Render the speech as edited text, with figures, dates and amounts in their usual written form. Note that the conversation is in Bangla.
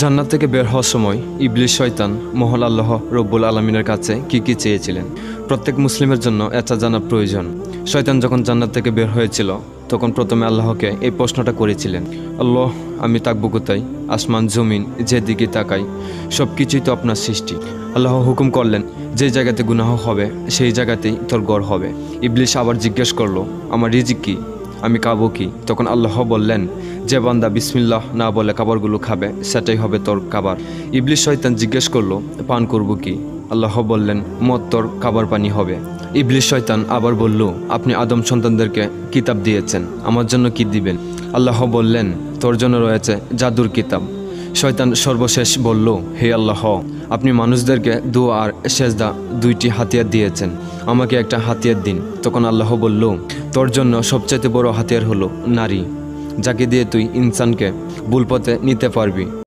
জান্নাত থেকে বের হওয়ার সময় ইবলিস শয়তান মহল আল্লাহ রব্বুল আলমিনের কাছে কি চেয়েছিলেন। প্রত্যেক মুসলিমের জন্য এটা জানা প্রয়োজন। শয়তান যখন জান্নাত থেকে বের হয়েছিল তখন প্রথমে আল্লাহকে এই প্রশ্নটা করেছিলেন, আল্লাহ, আমি থাকবো কোথায়? আসমান জমিন যেদিকে তাকাই সব কিছুই তো আপনার সৃষ্টি। আল্লাহ হুকুম করলেন, যে জায়গাতে গুনাহ হবে সেই জায়গাতেই তোর গড় হবে। ইবলিস আবার জিজ্ঞেস করলো, আমার রিজিক কি? আমি খাবো কি? তখন আল্লাহ বললেন, যে বান্দা বিসমিল্লাহ না বলে খাবারগুলো খাবে সেটাই হবে তোর খাবার। ইবলিস শয়তান জিজ্ঞেস করলো, পান করবো কি? আল্লাহ বললেন, মদ তোর খাবার পানি হবে। ইবলিস শয়তান আবার বলল, আপনি আদম সন্তানদেরকে কিতাব দিয়েছেন, আমার জন্য কি দিবেন? আল্লাহ বললেন, তোর জন্য রয়েছে জাদুর কিতাব। শয়তান সর্বশেষ বলল, হে আল্লাহ, আপনি মানুষদেরকে দোয়া আর সেজদা দুইটি হাতিয়ার দিয়েছেন, আমাকে একটা হাতিয়ার দিন। তখন আল্লাহ বলল, তোর জন্য সবচাইতে বড় হাতিয়ার হলো নারী, যাকে দিয়ে তুই ইনসানকে ভুল পথে নিতে পারবি।